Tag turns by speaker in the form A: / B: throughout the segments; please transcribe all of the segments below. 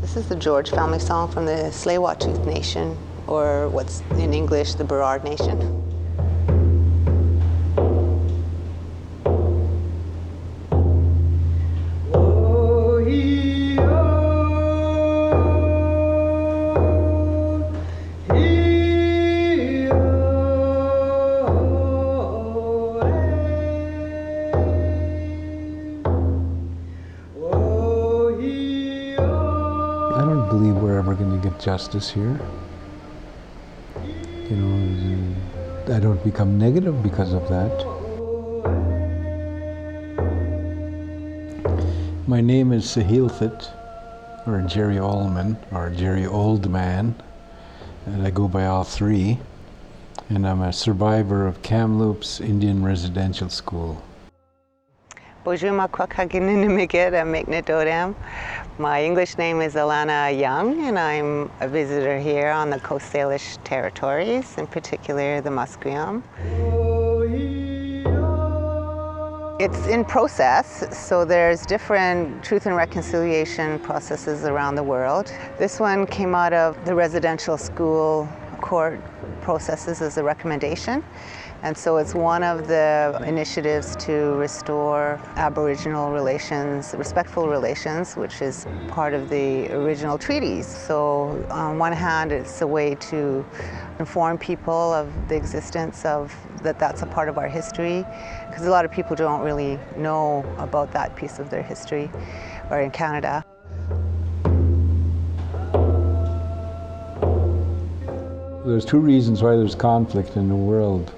A: This is the George family song from the Tsleil-Waututh Nation, or what's in English, the Burrard Nation.
B: I don't believe we're ever going to get justice here. You know, I don't become negative because of that. My name is Sahilthit, or Gerry Oleman, or Gerry Old Man, and I go by all three. And I'm a survivor of Kamloops Indian Residential School.
A: My English name is Alana Young, and I'm a visitor here on the Coast Salish territories, in particular the Musqueam. It's in process, so there's different truth and reconciliation processes around the world. This one came out of the residential school court processes as a recommendation. And so it's one of the initiatives to restore Aboriginal relations, respectful relations, which is part of the original treaties. So on one hand, it's a way to inform people of the existence of that's a part of our history, because a lot of people don't really know about that piece of their history, or in Canada.
B: There's two reasons why there's conflict in the world.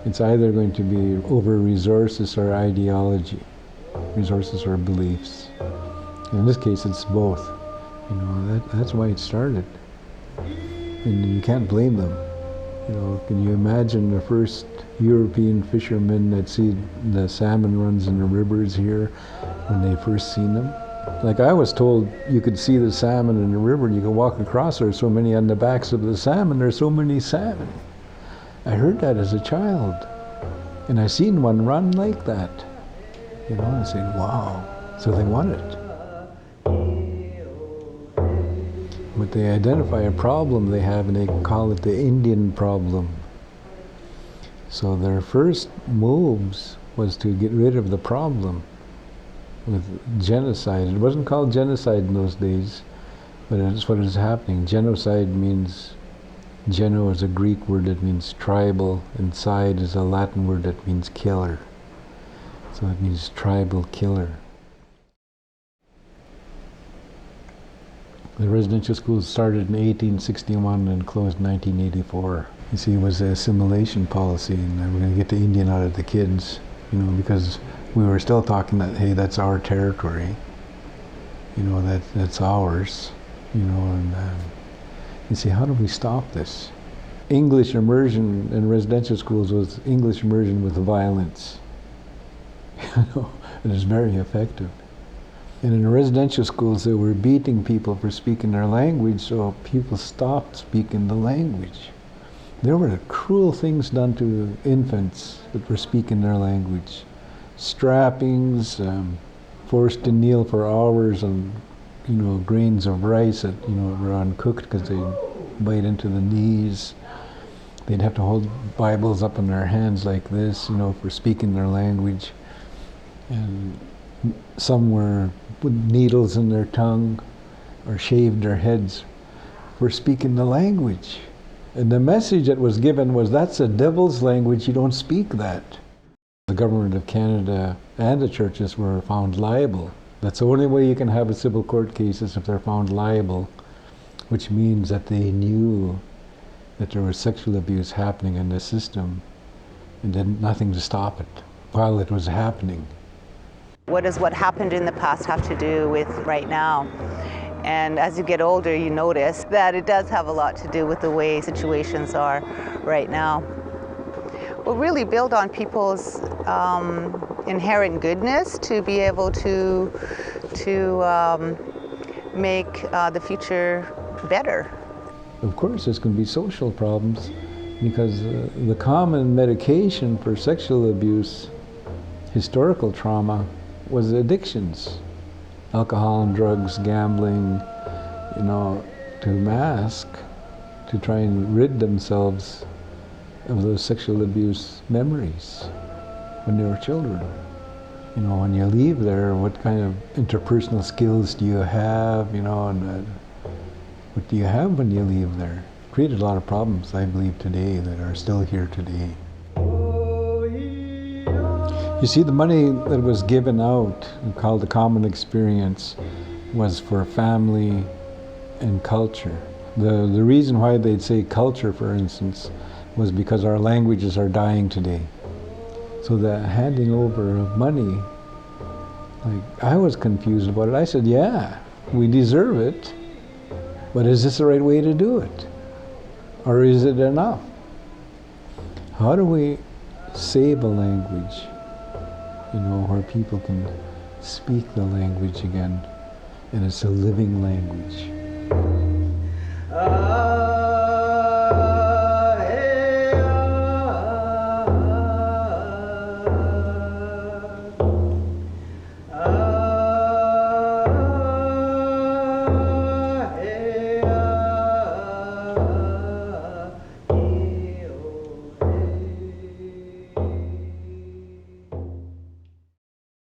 B: It's either going to be over resources or ideology, resources or beliefs. In this case, it's both. You know, that's why it started. And you can't blame them. You know, can you imagine the first European fishermen that see the salmon runs in the rivers here when they first seen them? Like I was told, you could see the salmon in the river and you could walk across, there's so many on the backs of the salmon, there's so many salmon. I heard that as a child, and I seen one run like that. You know, I said, wow, so they want it. But they identify a problem they have and they call it the Indian problem. So their first moves was to get rid of the problem with genocide. It wasn't called genocide in those days, but it's what is happening. Genocide means, geno is a Greek word that means tribal, and side is a Latin word that means killer. So it means tribal killer. The residential schools started in 1861 and closed in 1984. You see, it was an assimilation policy, and we're going to get the Indian out of the kids, you know, because we were still talking that, hey, that's our territory, you know, that's ours, you know, and you see, how do we stop this? English immersion in residential schools was English immersion with violence. You know, and it's very effective. And in the residential schools, they were beating people for speaking their language, so people stopped speaking the language. There were cruel things done to infants that were speaking their language. Strappings, forced to kneel for hours on, you know, grains of rice that, you know, were uncooked because they'd bite into the knees. They'd have to hold Bibles up in their hands like this, you know, for speaking their language. And some were with needles in their tongue or shaved their heads for speaking the language. And the message that was given was, that's the devil's language, you don't speak that. The government of Canada and the churches were found liable. That's the only way you can have a civil court case is if they're found liable, which means that they knew that there was sexual abuse happening in the system and did nothing to stop it while it was happening.
A: What does what happened in the past have to do with right now? And as you get older, you notice that it does have a lot to do with the way situations are right now. We'll really build on people's inherent goodness to be able to make the future better.
B: Of course, there's going to be social problems because the common medication for sexual abuse, historical trauma, was addictions. Alcohol and drugs, gambling, you know, to mask, to try and rid themselves of those sexual abuse memories when they were children. You know, when you leave there, what kind of interpersonal skills do you have, you know, and what do you have when you leave there? Created a lot of problems, I believe, today that are still here today. You see, the money that was given out, called the common experience, was for family and culture. The reason why they'd say culture, for instance, was because our languages are dying today. So the handing over of money, like, I was confused about it. I said, yeah, we deserve it, but is this the right way to do it? Or is it enough? How do we save a language, you know, where people can speak the language again, and it's a living language?